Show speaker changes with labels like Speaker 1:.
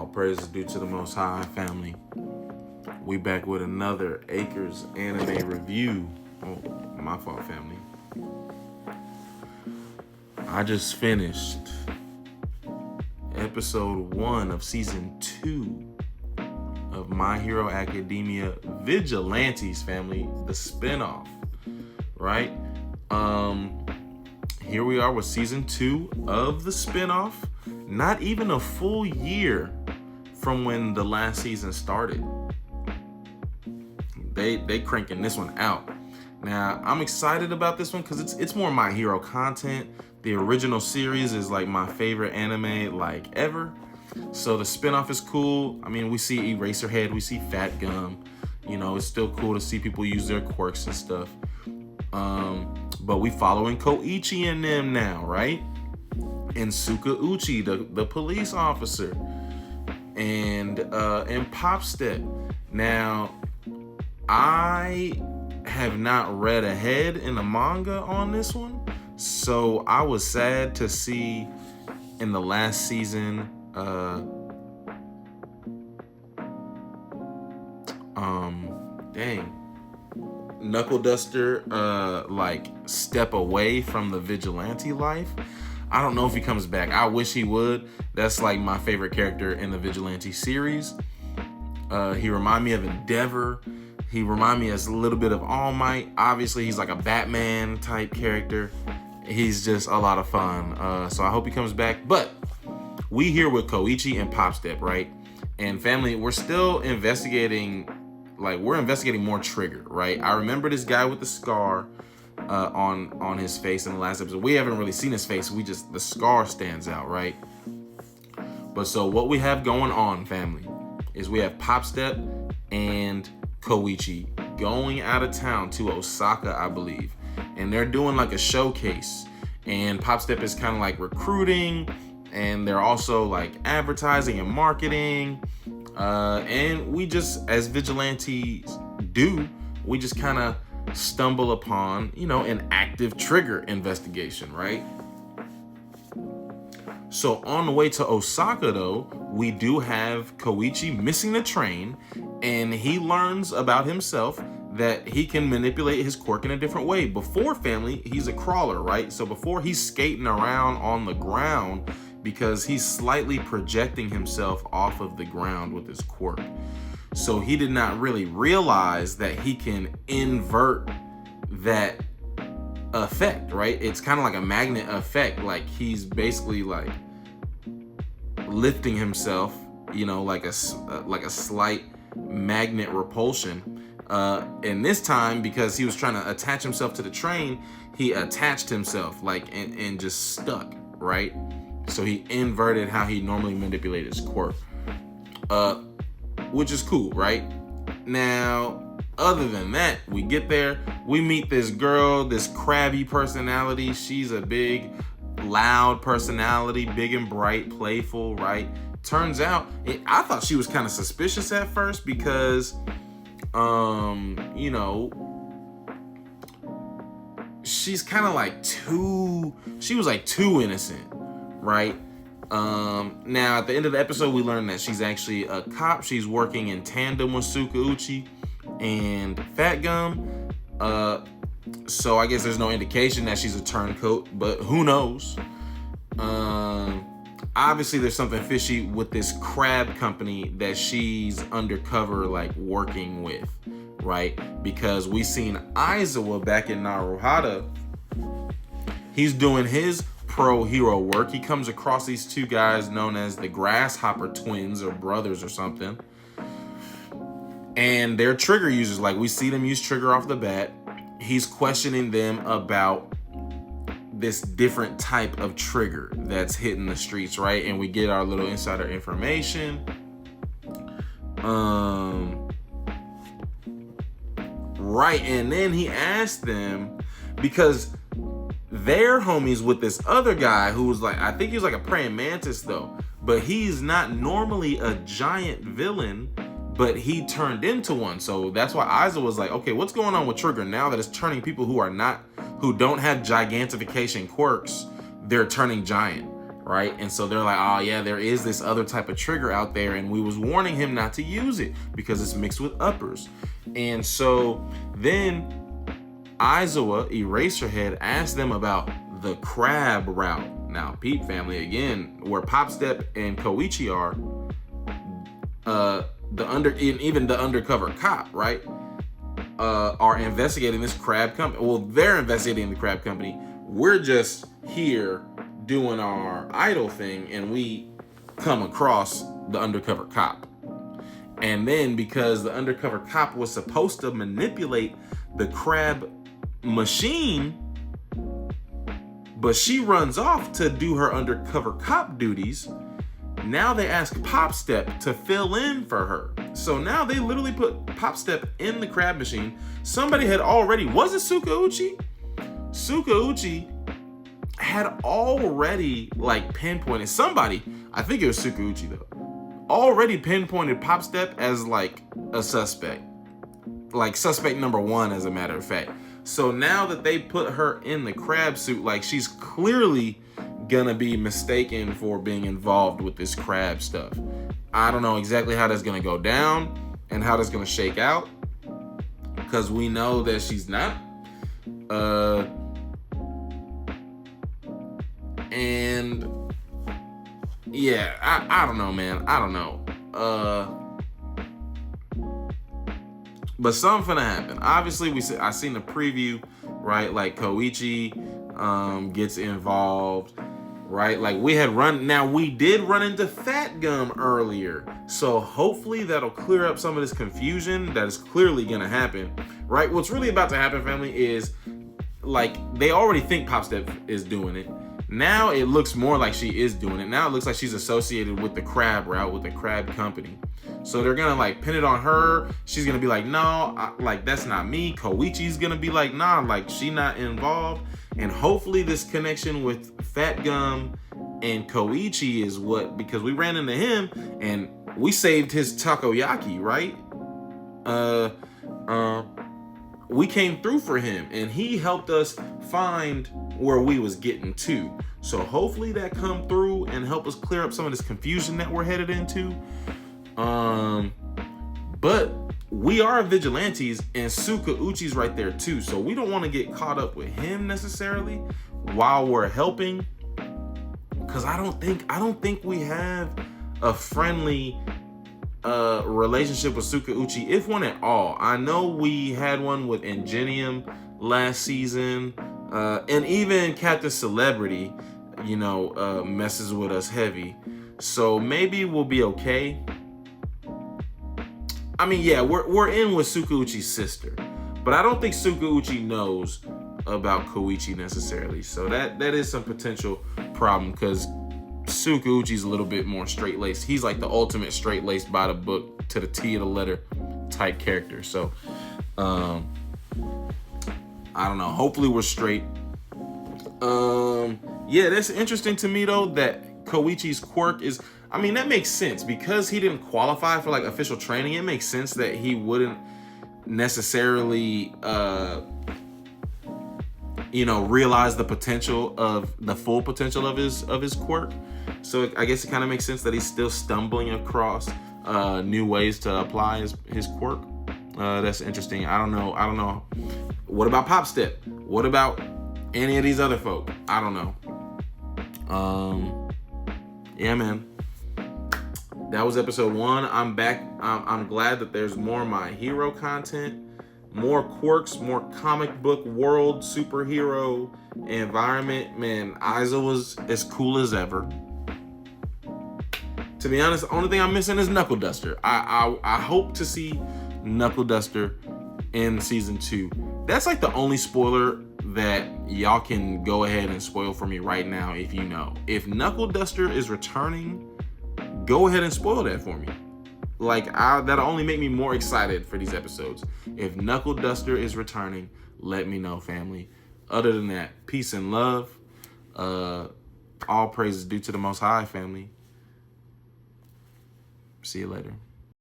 Speaker 1: All praise is due to the Most High, family. We back with another Acres anime review. Oh, my fault, family. I just finished episode 1 of season 2 of My Hero Academia Vigilantes, family, the spinoff, right? Here we are with season 2 of the spinoff. Not even a full year from when the last season started. They cranking this one out. Now, I'm excited about this one because it's more My Hero content. The original series is like my favorite anime like ever. So the spinoff is cool. I mean, we see Eraserhead, we see Fat Gum. You know, it's still cool to see people use their quirks and stuff. But we following Koichi and them now, right? And Sukauchi, the police officer, and Pop Step. Now, I have not read ahead in the manga on this one, so I was sad to see in the last season, Knuckle Duster like step away from the vigilante life. I don't know if he comes back. I wish he would. That's like my favorite character in the Vigilante series. He remind me of Endeavor. He remind me as a little bit of All Might. Obviously, he's like a Batman type character. He's just a lot of fun. So I hope he comes back. But we here with Koichi and Pop Step, right? And family, we're still investigating. Like, we're investigating more Trigger, right? I remember this guy with the scar on his face in the last episode. We haven't really seen his face. The scar stands out, right? But so what we have going on, family, is we have Pop Step and Koichi going out of town to Osaka, I believe. And they're doing like a showcase. And Pop Step is kind of like recruiting. And they're also like advertising and marketing. And we just, as vigilantes do, we just kind of stumble upon, an active Trigger investigation, right? So on the way to Osaka, though, we do have Koichi missing the train, and he learns about himself that he can manipulate his quirk in a different way. Before, family, he's a crawler, right? So before, he's skating around on the ground because he's slightly projecting himself off of the ground with his quirk. So he did not really realize that he can invert that effect, right? It's kind of like a magnet effect. Like he's basically like lifting himself, like a slight magnet repulsion. And this time, because he was trying to attach himself to the train, he attached himself and just stuck, right? So he inverted how he normally manipulated his quirk. Which is cool, right? Now, other than that, we get there, we meet this girl, this crabby personality. She's a big, loud personality, big and bright, playful, right? Turns out, I thought she was kind of suspicious at first because, she's kind of like she was like too innocent, right? Now at the end of the episode, we learn that she's actually a cop. She's working in tandem with Sukauchi and Fat Gum. So I guess there's no indication that she's a turncoat, but who knows? Obviously there's something fishy with this crab company that she's undercover, like working with, right? Because we seen Aizawa back in Naruhata. He's doing his pro hero work. He comes across these two guys known as the Grasshopper twins or brothers or something. And they're Trigger users. Like, we see them use Trigger off the bat. He's questioning them about this different type of Trigger that's hitting the streets, right? And we get our little insider information. Right, and then he asked them, because they're homies with this other guy who was like, I think he was like a praying mantis though, but he's not normally a giant villain, but he turned into one. So that's why Aiza was like, okay, what's going on with Trigger now that it's turning people who don't have gigantification quirks, they're turning giant, right? And so they're like, oh yeah, there is this other type of trigger out there, and we was warning him not to use it because it's mixed with uppers. And so then Aizawa, Eraserhead, asked them about the crab route. Now, Peep family, again, where Popstep and Koichi are, even the undercover cop, right, are investigating this crab company. Well, they're investigating the crab company. We're just here doing our idol thing, and we come across the undercover cop. And then because the undercover cop was supposed to manipulate the crab machine, but she runs off to do her undercover cop duties, now they ask Popstep to fill in for her. So now they literally put Popstep in the crab machine. Somebody had already, was it Sukauchi? Sukauchi had already like pinpointed somebody, I think it was Sukauchi though, already pinpointed Popstep as like a suspect. Like suspect number one, as a matter of fact. So now that they put her in the crab suit, like she's clearly gonna be mistaken for being involved with this crab stuff. I don't know exactly how that's gonna go down and how that's gonna shake out, because we know that she's not. And yeah, I don't know, man. I don't know. But something finna happen. Obviously, I seen the preview, right? Like Koichi gets involved, right? Like we did run into Fat Gum earlier. So hopefully that'll clear up some of this confusion that is clearly gonna happen, right? What's really about to happen, family, is like they already think Popstep is doing it. Now it looks more like she is doing it. Now it looks like she's associated with the crab route, with the crab company. So they're gonna like pin it on her. She's gonna be like, no, like that's not me. Koichi's gonna be like, nah, like she not involved. And hopefully this connection with Fat Gum and Koichi is what, because we ran into him and we saved his takoyaki, right? We came through for him and he helped us find where we was getting to. So hopefully that come through and help us clear up some of this confusion that we're headed into. But we are vigilantes and Sukauchi's right there too. So we don't want to get caught up with him necessarily while we're helping. Cause I don't think we have a friendly relationship with Sukauchi, if one at all. I know we had one with Ingenium last season, and even Captain Celebrity, messes with us heavy. So maybe we'll be okay. I mean, yeah, we're in with Sukauchi's sister, but I don't think Sukauchi knows about Koichi necessarily. So that is some potential problem, because Sukauchi's a little bit more straight-laced. He's like the ultimate straight-laced by the book to the T of the letter type character. So I don't know. Hopefully we're straight. Yeah, that's interesting to me though, that Koichi's quirk is, I mean, that makes sense because he didn't qualify for like official training. It makes sense that he wouldn't necessarily realize the potential of the full potential of his quirk. So I guess it kind of makes sense that he's still stumbling across new ways to apply his quirk. That's interesting. I don't know. What about Popstep? What about any of these other folk? I don't know. Yeah, man. That was episode 1. I'm back. I'm glad that there's more My Hero content, more quirks, more comic book world, superhero environment. Man, Aizawa was as cool as ever. To be honest, the only thing I'm missing is Knuckle Duster. I hope to see Knuckle Duster in season 2. That's like the only spoiler that y'all can go ahead and spoil for me right now if you know. If Knuckle Duster is returning, go ahead and spoil that for me. Like, that'll only make me more excited for these episodes. If Knuckle Duster is returning, let me know, family. Other than that, peace and love. All praise is due to the Most High, family. See you later.